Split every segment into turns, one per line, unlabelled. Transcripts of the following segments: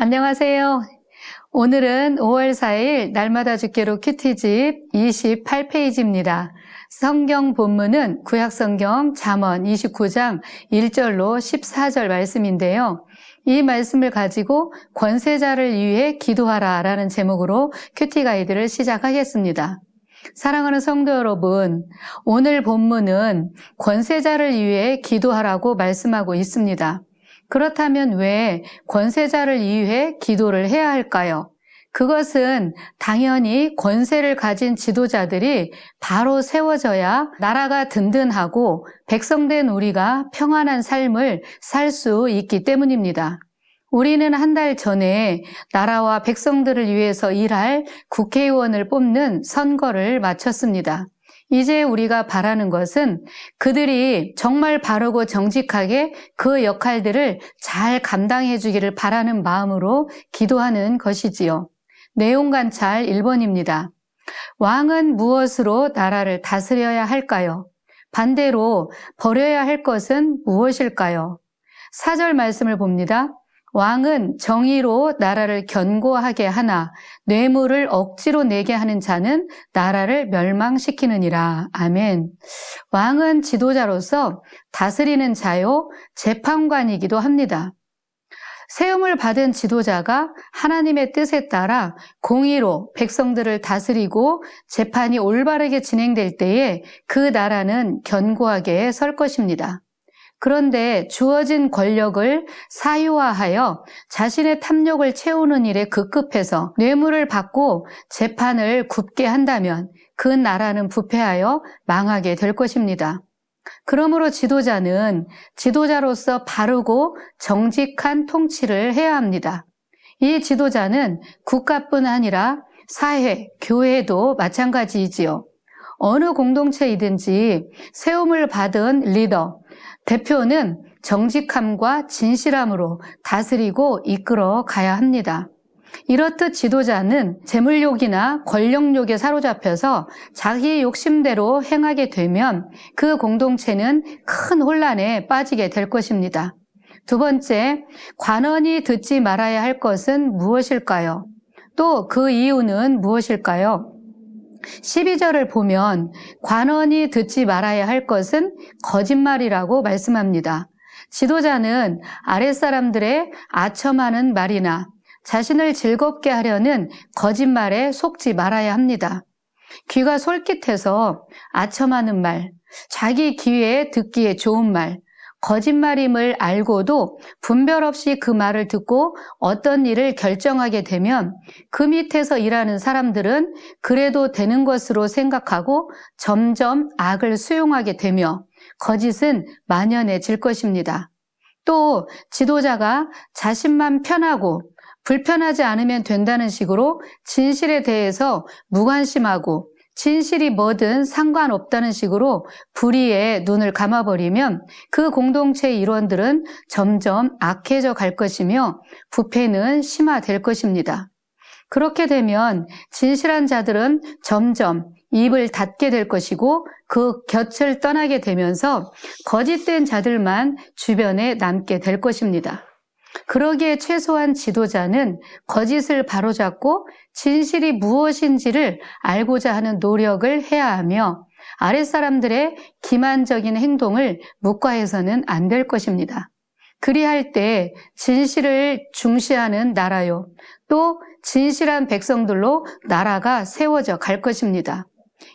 안녕하세요. 오늘은 5월 4일 날마다 죽게로 큐티집 28페이지입니다. 성경 본문은 구약성경 잠언 29장 1절로 14절 말씀인데요. 이 말씀을 가지고 권세자를 위해 기도하라 라는 제목으로 큐티 가이드를 시작하겠습니다. 사랑하는 성도 여러분, 오늘 본문은 권세자를 위해 기도하라고 말씀하고 있습니다. 그렇다면 왜 권세자를 위해 기도를 해야 할까요? 그것은 당연히 권세를 가진 지도자들이 바로 세워져야 나라가 든든하고 백성된 우리가 평안한 삶을 살 수 있기 때문입니다. 우리는 한 달 전에 나라와 백성들을 위해서 일할 국회의원을 뽑는 선거를 마쳤습니다. 이제 우리가 바라는 것은 그들이 정말 바르고 정직하게 그 역할들을 잘 감당해 주기를 바라는 마음으로 기도하는 것이지요. 내용 관찰 1번입니다. 왕은 무엇으로 나라를 다스려야 할까요? 반대로 버려야 할 것은 무엇일까요? 4절 말씀을 봅니다. 왕은 정의로 나라를 견고하게 하나 뇌물을 억지로 내게 하는 자는 나라를 멸망시키느니라. 아멘. 왕은 지도자로서 다스리는 자요, 재판관이기도 합니다. 세움을 받은 지도자가 하나님의 뜻에 따라 공의로 백성들을 다스리고 재판이 올바르게 진행될 때에 그 나라는 견고하게 설 것입니다. 그런데 주어진 권력을 사유화하여 자신의 탐욕을 채우는 일에 급급해서 뇌물을 받고 재판을 굽게 한다면 그 나라는 부패하여 망하게 될 것입니다. 그러므로 지도자는 지도자로서 바르고 정직한 통치를 해야 합니다. 이 지도자는 국가뿐 아니라 사회, 교회도 마찬가지이지요. 어느 공동체이든지 세움을 받은 리더, 대표는 정직함과 진실함으로 다스리고 이끌어 가야 합니다. 이렇듯 지도자는 재물욕이나 권력욕에 사로잡혀서 자기 욕심대로 행하게 되면 그 공동체는 큰 혼란에 빠지게 될 것입니다. 두 번째, 관원이 듣지 말아야 할 것은 무엇일까요? 또 그 이유는 무엇일까요? 12절을 보면 관원이 듣지 말아야 할 것은 거짓말이라고 말씀합니다. 지도자는 아랫사람들의 아첨하는 말이나 자신을 즐겁게 하려는 거짓말에 속지 말아야 합니다. 귀가 솔깃해서 아첨하는 말, 자기 귀에 듣기에 좋은 말, 거짓말임을 알고도 분별 없이 그 말을 듣고 어떤 일을 결정하게 되면 그 밑에서 일하는 사람들은 그래도 되는 것으로 생각하고 점점 악을 수용하게 되며 거짓은 만연해질 것입니다. 또 지도자가 자신만 편하고 불편하지 않으면 된다는 식으로 진실에 대해서 무관심하고 진실이 뭐든 상관없다는 식으로 불의에 눈을 감아버리면 그 공동체의 일원들은 점점 악해져 갈 것이며 부패는 심화될 것입니다. 그렇게 되면 진실한 자들은 점점 입을 닫게 될 것이고 그 곁을 떠나게 되면서 거짓된 자들만 주변에 남게 될 것입니다. 그러기에 최소한 지도자는 거짓을 바로잡고 진실이 무엇인지를 알고자 하는 노력을 해야 하며 아랫사람들의 기만적인 행동을 묵과해서는 안 될 것입니다. 그리할 때 진실을 중시하는 나라요, 또 진실한 백성들로 나라가 세워져 갈 것입니다.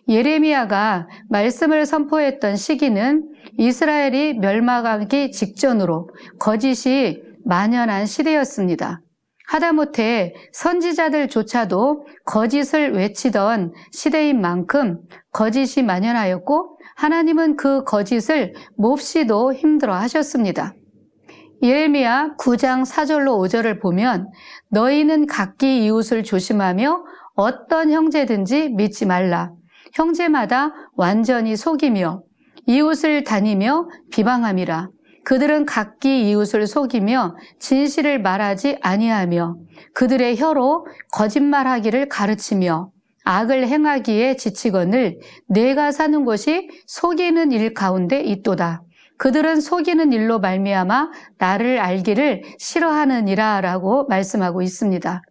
예레미야가 말씀을 선포했던 시기는 이스라엘이 멸망하기 직전으로 거짓이 만연한 시대였습니다. 하다못해 선지자들조차도 거짓을 외치던 시대인 만큼 거짓이 만연하였고 하나님은 그 거짓을 몹시도 힘들어 하셨습니다. 예레미야 9장 4절로 5절을 보면 너희는 각기 이웃을 조심하며 어떤 형제든지 믿지 말라. 형제마다 완전히 속이며 이웃을 다니며 비방함이라. 그들은 각기 이웃을 속이며 진실을 말하지 아니하며 그들의 혀로 거짓말하기를 가르치며 악을 행하기에 지치거늘 내가 사는 곳이 속이는 일 가운데 있도다. 그들은 속이는 일로 말미암아 나를 알기를 싫어하느니라 라고 말씀하고 있습니다.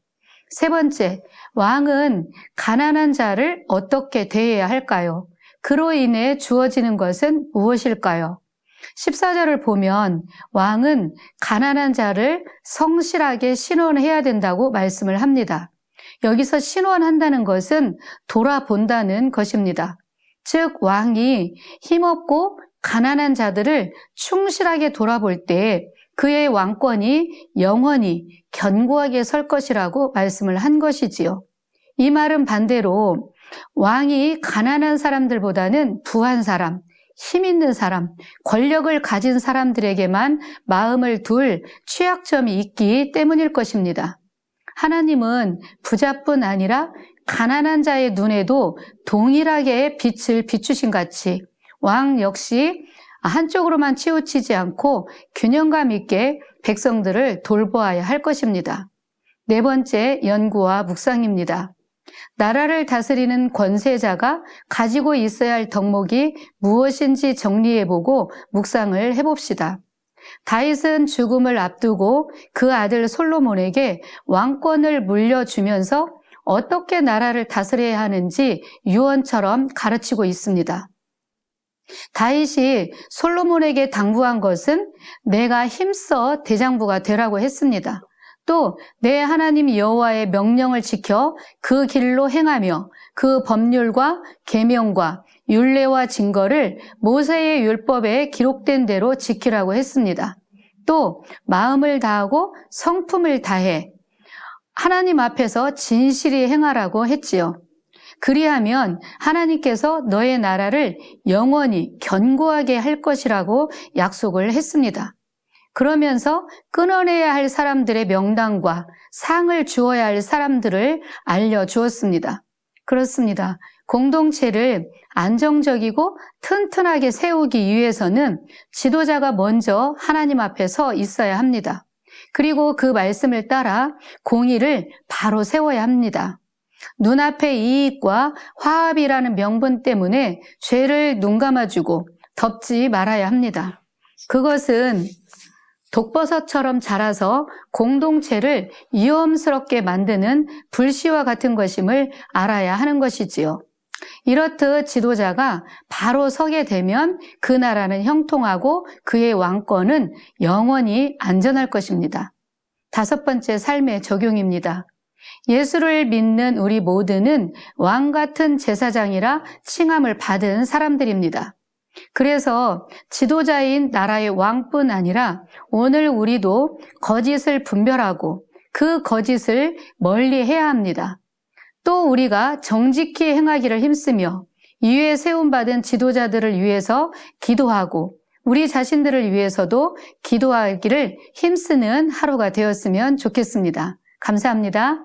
세 번째, 왕은 가난한 자를 어떻게 대해야 할까요? 그로 인해 주어지는 것은 무엇일까요? 14절을 보면 왕은 가난한 자를 성실하게 신원해야 된다고 말씀을 합니다. 여기서 신원한다는 것은 돌아본다는 것입니다. 즉 왕이 힘없고 가난한 자들을 충실하게 돌아볼 때 그의 왕권이 영원히 견고하게 설 것이라고 말씀을 한 것이지요. 이 말은 반대로 왕이 가난한 사람들보다는 부한 사람, 힘 있는 사람, 권력을 가진 사람들에게만 마음을 둘 취약점이 있기 때문일 것입니다. 하나님은 부자뿐 아니라 가난한 자의 눈에도 동일하게 빛을 비추신 같이 왕 역시 한쪽으로만 치우치지 않고 균형감 있게 백성들을 돌보아야 할 것입니다. 네 번째 연구와 묵상입니다. 나라를 다스리는 권세자가 가지고 있어야 할 덕목이 무엇인지 정리해보고 묵상을 해봅시다. 다윗은 죽음을 앞두고 그 아들 솔로몬에게 왕권을 물려주면서 어떻게 나라를 다스려야 하는지 유언처럼 가르치고 있습니다. 다윗이 솔로몬에게 당부한 것은 내가 힘써 대장부가 되라고 했습니다. 또 내 하나님 여호와의 명령을 지켜 그 길로 행하며 그 법률과 계명과 율례와 증거를 모세의 율법에 기록된 대로 지키라고 했습니다. 또 마음을 다하고 성품을 다해 하나님 앞에서 진실히 행하라고 했지요. 그리하면 하나님께서 너의 나라를 영원히 견고하게 할 것이라고 약속을 했습니다. 그러면서 끊어내야 할 사람들의 명단과 상을 주어야 할 사람들을 알려주었습니다. 그렇습니다. 공동체를 안정적이고 튼튼하게 세우기 위해서는 지도자가 먼저 하나님 앞에 서 있어야 합니다. 그리고 그 말씀을 따라 공의를 바로 세워야 합니다. 눈앞의 이익과 화합이라는 명분 때문에 죄를 눈감아주고 덮지 말아야 합니다. 그것은 독버섯처럼 자라서 공동체를 위험스럽게 만드는 불씨와 같은 것임을 알아야 하는 것이지요. 이렇듯 지도자가 바로 서게 되면 그 나라는 형통하고 그의 왕권은 영원히 안전할 것입니다. 다섯 번째 삶의 적용입니다. 예수를 믿는 우리 모두는 왕 같은 제사장이라 칭함을 받은 사람들입니다. 그래서 지도자인 나라의 왕뿐 아니라 오늘 우리도 거짓을 분별하고 그 거짓을 멀리 해야 합니다. 또 우리가 정직히 행하기를 힘쓰며 이외에 세움받은 지도자들을 위해서 기도하고 우리 자신들을 위해서도 기도하기를 힘쓰는 하루가 되었으면 좋겠습니다. 감사합니다.